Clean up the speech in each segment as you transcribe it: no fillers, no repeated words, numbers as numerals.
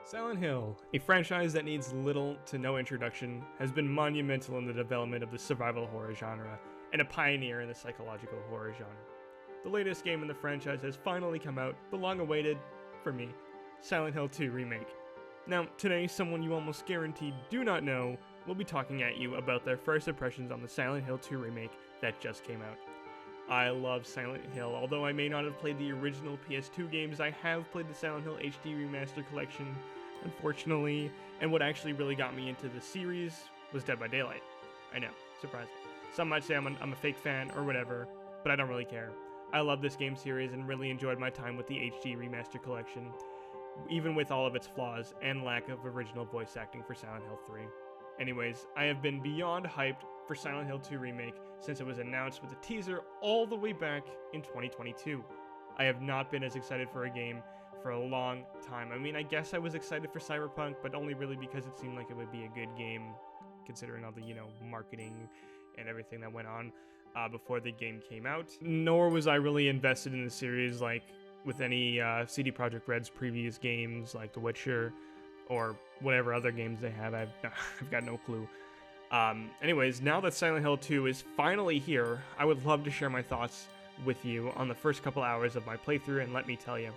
Silent Hill, a franchise that needs little to no introduction, has been monumental in the development of the survival horror genre, and a pioneer in the psychological horror genre. The latest game in the franchise has finally come out, the long-awaited, for me, Silent Hill 2 Remake. Now, today, someone you almost guaranteed do not know will be talking at you about their first impressions on the Silent Hill 2 Remake that just came out. I love Silent Hill. Although I may not have played the original PS2 games, I have played the Silent Hill HD Remaster Collection, unfortunately, and what actually really got me into the series was Dead by Daylight. I know, surprising. Some might say I'm a fake fan or whatever, but I don't really care. I love this game series and really enjoyed my time with the HD Remaster Collection, even with all of its flaws and lack of original voice acting for Silent Hill 3. Anyways, I have been beyond hyped for Silent Hill 2 Remake since it was announced with a teaser all the way back in 2022. I have not been as excited for a game for a long time. I mean, I guess I was excited for Cyberpunk, but only really because it seemed like it would be a good game, considering all the, marketing and everything that went on before the game came out. Nor was I really invested in the series like with any CD Projekt Red's previous games like The Witcher or whatever other games they have. I've got no clue. Anyways, now that Silent Hill 2 is finally here, I would love to share my thoughts with you on the first couple hours of my playthrough, and let me tell you,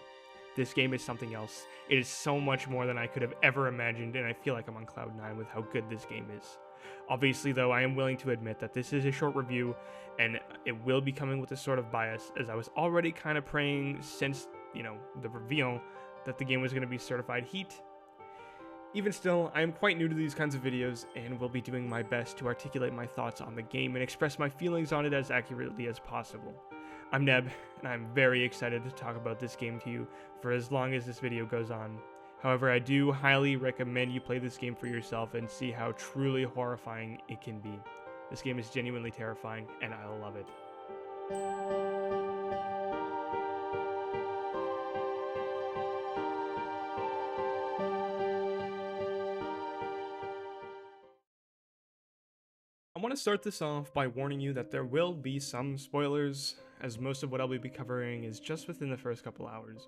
this game is something else. It is so much more than I could have ever imagined, and I feel like I'm on cloud 9 with how good this game is. Obviously, though, I am willing to admit that this is a short review, and it will be coming with a sort of bias, as I was already kind of praying since, the reveal that the game was going to be certified heat. Even still, I am quite new to these kinds of videos and will be doing my best to articulate my thoughts on the game and express my feelings on it as accurately as possible. I'm Neb, and I'm very excited to talk about this game to you for as long as this video goes on. However, I do highly recommend you play this game for yourself and see how truly horrifying it can be. This game is genuinely terrifying, and I love it. I want to start this off by warning you that there will be some spoilers, as most of what I'll be covering is just within the first couple hours.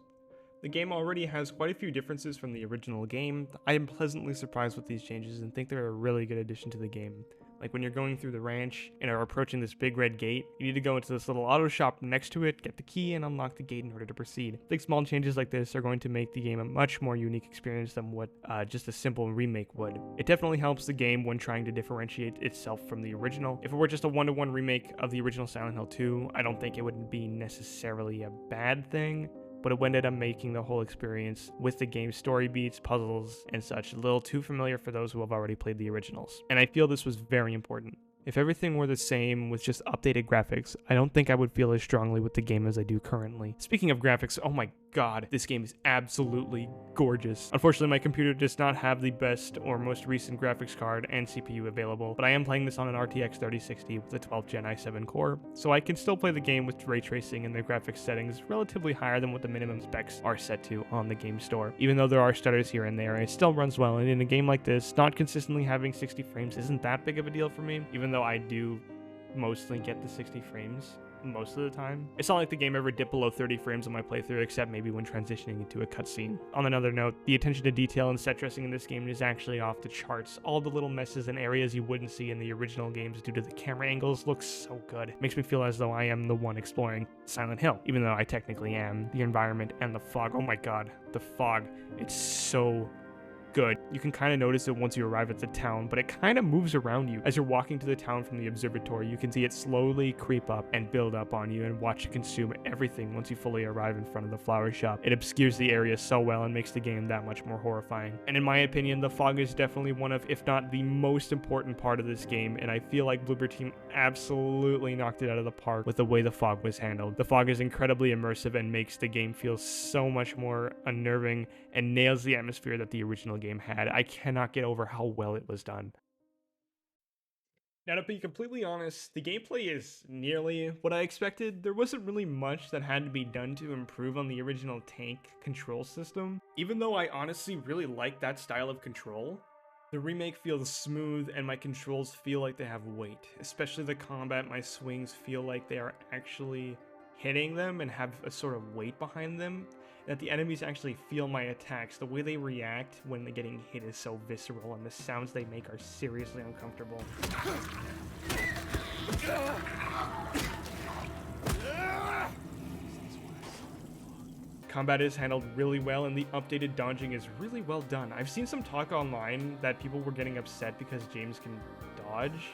The game already has quite a few differences from the original game. I am pleasantly surprised with these changes and think they're a really good addition to the game. Like when you're going through the ranch and are approaching this big red gate, you need to go into this little auto shop next to it, get the key, and unlock the gate in order to proceed. I think small changes like this are going to make the game a much more unique experience than what just a simple remake would. It definitely helps the game when trying to differentiate itself from the original. If it were just a one-to-one remake of the original Silent Hill 2, I don't think it would be necessarily a bad thing, but it ended up making the whole experience with the game's story beats, puzzles, and such a little too familiar for those who have already played the originals. And I feel this was very important. If everything were the same with just updated graphics, I don't think I would feel as strongly with the game as I do currently. Speaking of graphics, oh my god, this game is absolutely gorgeous. Unfortunately, my computer does not have the best or most recent graphics card and CPU available, but I am playing this on an RTX 3060 with a 12th Gen i7 core, so I can still play the game with ray tracing and the graphics settings relatively higher than what the minimum specs are set to on the game store. Even though there are stutters here and there, it still runs well, and in a game like this, not consistently having 60 frames isn't that big of a deal for me, even though I do mostly get the 60 frames most of the time. It's not like the game ever dipped below 30 frames on my playthrough, except maybe when transitioning into a cutscene. On another note, the attention to detail and set dressing in this game is actually off the charts. All the little messes and areas you wouldn't see in the original games due to the camera angles look so good. It makes me feel as though I am the one exploring Silent Hill, even though I technically am. The environment and the fog, oh my god, the fog, it's so good. You can kind of notice it once you arrive at the town, but it kind of moves around you. As you're walking to the town from the observatory, you can see it slowly creep up and build up on you and watch it consume everything once you fully arrive in front of the flower shop. It obscures the area so well and makes the game that much more horrifying. And in my opinion, the fog is definitely one of, if not the most important part of this game, and I feel like Bloober Team absolutely knocked it out of the park with the way the fog was handled. The fog is incredibly immersive and makes the game feel so much more unnerving and nails the atmosphere that the original game had. I cannot get over how well it was done. Now, to be completely honest, the gameplay is nearly what I expected. There wasn't really much that had to be done to improve on the original tank control system. Even though I honestly really like that style of control, the remake feels smooth and my controls feel like they have weight. Especially the combat, my swings feel like they are actually hitting them and have a sort of weight behind them. that the enemies actually feel my attacks. The way they react when they're getting hit is so visceral, and the sounds they make are seriously uncomfortable. Combat is handled really well, and the updated dodging is really well done. I've seen some talk online that people were getting upset because James can dodge.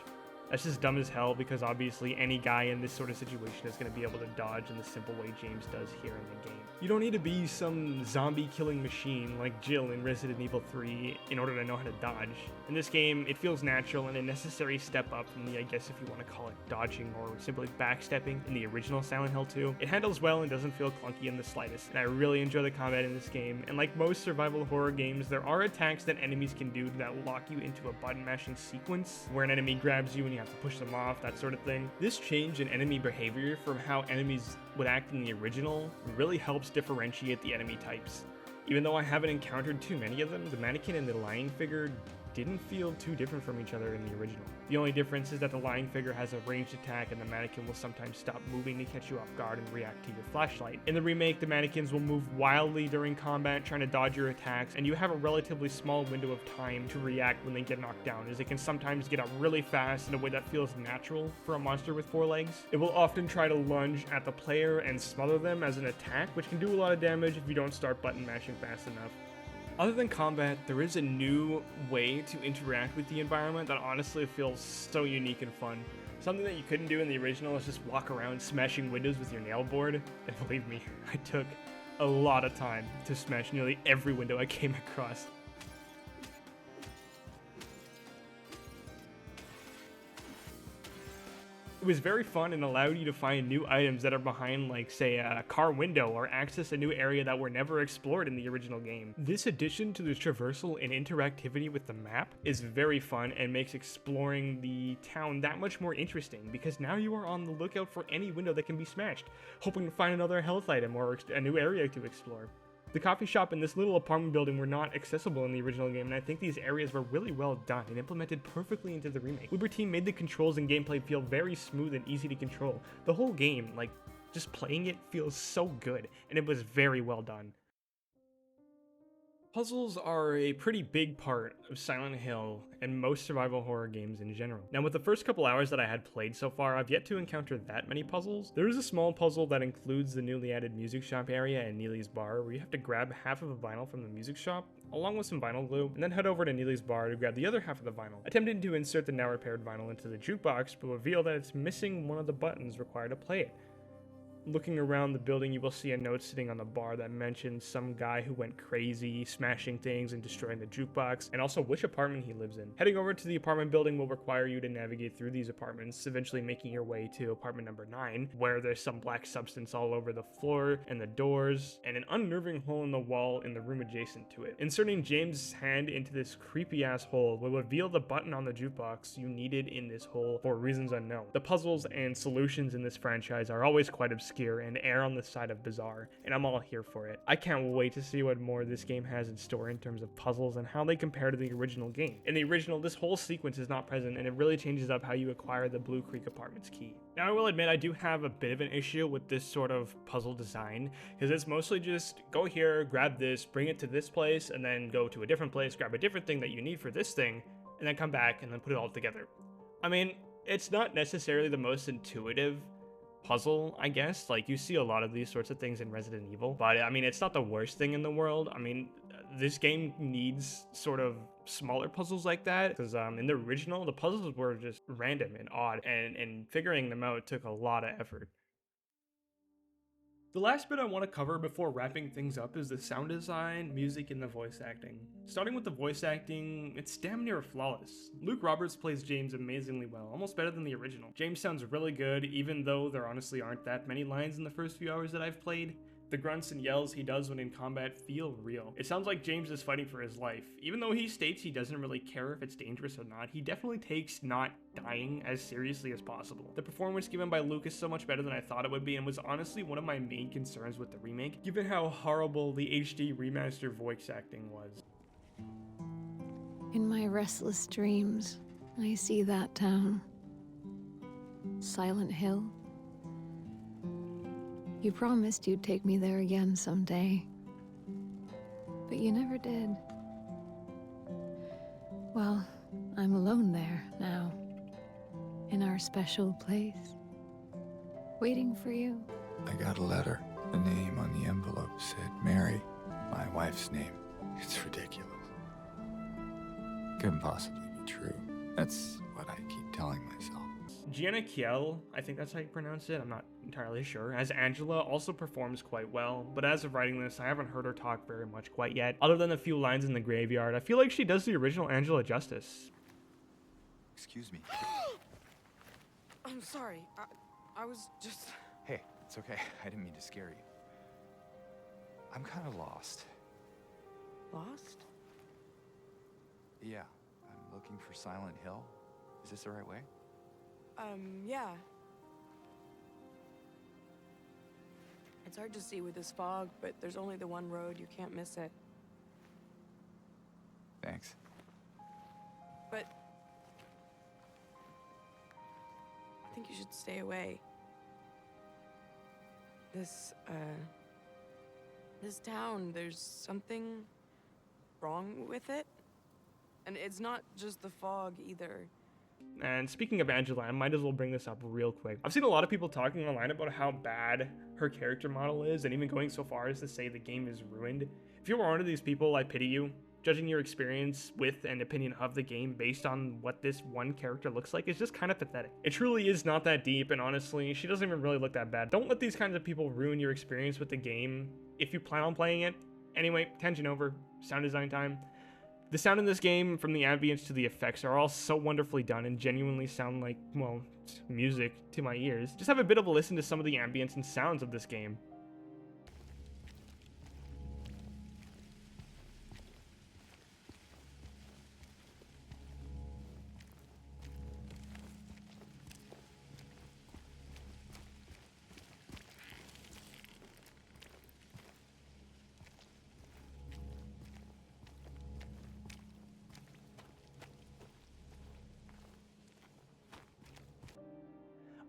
That's just dumb as hell, because obviously any guy in this sort of situation is going to be able to dodge in the simple way James does here in the game. You don't need to be some zombie killing machine like Jill in Resident Evil 3 in order to know how to dodge. In this game, it feels natural and a necessary step up from the, I guess if you want to call it dodging or simply backstepping in the original Silent Hill 2. It handles well and doesn't feel clunky in the slightest, and I really enjoy the combat in this game. And like most survival horror games, there are attacks that enemies can do that will lock you into a button mashing sequence where an enemy grabs you and you have to push them off, that sort of thing. This change in enemy behavior from how enemies would act in the original really helps differentiate the enemy types. Even though I haven't encountered too many of them, the mannequin and the lying figure didn't feel too different from each other in the original. The only difference is that the lying figure has a ranged attack and the mannequin will sometimes stop moving to catch you off guard and react to your flashlight. In the remake, the mannequins will move wildly during combat trying to dodge your attacks, and you have a relatively small window of time to react when they get knocked down, as they can sometimes get up really fast in a way that feels natural for a monster with 4 legs. It will often try to lunge at the player and smother them as an attack, which can do a lot of damage if you don't start button mashing fast enough. Other than combat, there is a new way to interact with the environment that honestly feels so unique and fun. Something that you couldn't do in the original is just walk around smashing windows with your nail board. And believe me, I took a lot of time to smash nearly every window I came across. It was very fun and allowed you to find new items that are behind, like, say, a car window, or access a new area that were never explored in the original game. This addition to the traversal and interactivity with the map is very fun and makes exploring the town that much more interesting, because now you are on the lookout for any window that can be smashed, hoping to find another health item or a new area to explore. The coffee shop and this little apartment building were not accessible in the original game, and I think these areas were really well done and implemented perfectly into the remake. Bloober Team made the controls and gameplay feel very smooth and easy to control. The whole game, like, just playing it feels so good, and it was very well done. Puzzles are a pretty big part of Silent Hill and most survival horror games in general. Now, with the first couple hours that I had played so far, I've yet to encounter that many puzzles. There is a small puzzle that includes the newly added music shop area and Neely's bar, where you have to grab half of a vinyl from the music shop, along with some vinyl glue, and then head over to Neely's bar to grab the other half of the vinyl. Attempting to insert the now repaired vinyl into the jukebox, but reveal that it's missing one of the buttons required to play it. Looking around the building, you will see a note sitting on the bar that mentions some guy who went crazy, smashing things and destroying the jukebox, and also which apartment he lives in. Heading over to the apartment building will require you to navigate through these apartments, eventually making your way to apartment number 9, where there's some black substance all over the floor and the doors, and an unnerving hole in the wall in the room adjacent to it. Inserting James' hand into this creepy-ass hole will reveal the button on the jukebox you needed in this hole for reasons unknown. The puzzles and solutions in this franchise are always quite obscure and err on the side of bizarre, and I'm all here for it. I can't wait to see what more this game has in store in terms of puzzles and how they compare to the original game. In the original, this whole sequence is not present, and it really changes up how you acquire the Blue Creek Apartments key. Now, I will admit I do have a bit of an issue with this sort of puzzle design, because it's mostly just go here, grab this, bring it to this place, and then go to a different place, grab a different thing that you need for this thing, and then come back and then put it all together. I mean, it's not necessarily the most intuitive puzzle, I guess. Like, you see a lot of these sorts of things in Resident Evil, but I mean, it's not the worst thing in the world. I mean, this game needs sort of smaller puzzles like that, because in the original, the puzzles were just random and odd, and figuring them out took a lot of effort. The last bit I want to cover before wrapping things up is the sound design, music, and the voice acting. Starting with the voice acting, it's damn near flawless. Luke Roberts plays James amazingly well, almost better than the original. James sounds really good, even though there honestly aren't that many lines in the first few hours that I've played. The grunts and yells he does when in combat feel real. It sounds like James is fighting for his life. Even though he states he doesn't really care if it's dangerous or not, he definitely takes not dying as seriously as possible. The performance given by Luke is so much better than I thought it would be, and was honestly one of my main concerns with the remake, given how horrible the HD remaster voice acting was. In my restless dreams, I see that town. Silent Hill. You promised you'd take me there again someday. but you never did. Well, I'm alone there now, in our special place, waiting for you. I got a letter. The name on the envelope said Mary, my wife's name. It's ridiculous. Couldn't possibly be true. That's what I keep telling myself. Gianna Kiel, I think that's how you pronounce it, I'm not entirely sure, as Angela also performs quite well, but as of writing this, I haven't heard her talk very much quite yet. Other than a few lines in the graveyard, I feel like she does the original Angela justice. Excuse me. I'm sorry. I was just... Hey, it's okay. I didn't mean to scare you. I'm kind of lost. Lost? Yeah, I'm looking for Silent Hill. Is this the right way? Yeah. It's hard to see with this fog, but there's only the one road. You can't miss it. Thanks. But... I think you should stay away. This town, there's something wrong with it. And it's not just the fog, either. And speaking of Angela, I might as well bring this up real quick. I've seen a lot of people talking online about how bad her character model is, and even going so far as to say the game is ruined. If you are one of these people, I pity you. Judging your experience with and opinion of the game based on what this one character looks like is just kind of pathetic. It truly is not that deep, and honestly, she doesn't even really look that bad. Don't let these kinds of people ruin your experience with the game if you plan on playing it. Anyway, tangent over, sound design time. The sound in this game, from the ambience to the effects, are all so wonderfully done and genuinely sound like, well, music to my ears. Just have a bit of a listen to some of the ambience and sounds of this game.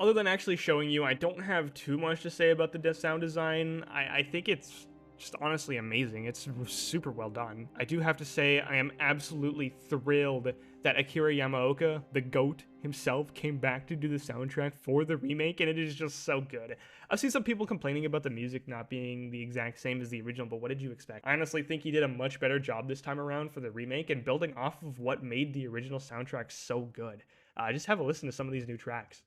Other than actually showing you, I don't have too much to say about the sound design. I think it's just honestly amazing. It's super well done. I do have to say I am absolutely thrilled that Akira Yamaoka, the GOAT himself, came back to do the soundtrack for the remake, and it is just so good. I've seen some people complaining about the music not being the exact same as the original, but what did you expect? I honestly think he did a much better job this time around for the remake and building off of what made the original soundtrack so good. Just have a listen to some of these new tracks.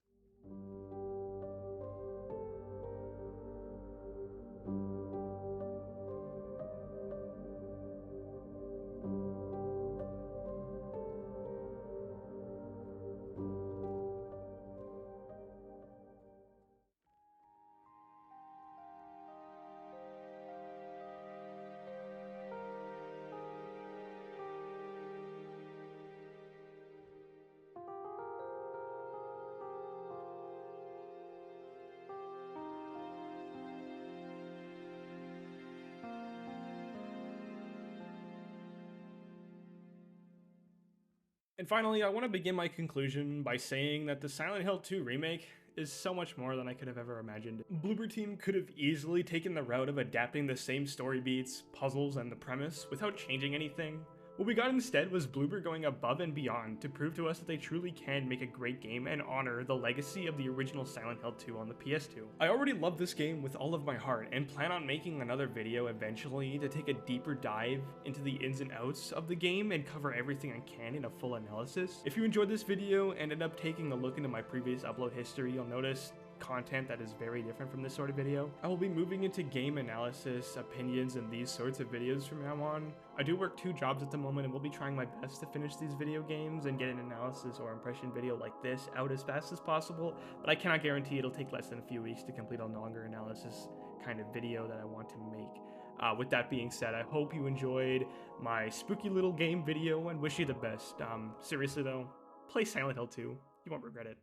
And finally, I want to begin my conclusion by saying that the Silent Hill 2 remake is so much more than I could have ever imagined. Bloober Team could have easily taken the route of adapting the same story beats, puzzles, and the premise without changing anything. What we got instead was Bloober going above and beyond to prove to us that they truly can make a great game and honor the legacy of the original Silent Hill 2 on the PS2. I already love this game with all of my heart and plan on making another video eventually to take a deeper dive into the ins and outs of the game and cover everything I can in a full analysis. If you enjoyed this video and end up taking a look into my previous upload history, you'll notice content that is very different from this sort of video. I will be moving into game analysis, opinions, and these sorts of videos from now on. I do work 2 jobs at the moment and will be trying my best to finish these video games and get an analysis or impression video like this out as fast as possible, but I cannot guarantee it'll take less than a few weeks to complete a longer analysis kind of video that I want to make. With that being said, I hope you enjoyed my spooky little game video and wish you the best. Seriously though, play Silent Hill 2. You won't regret it.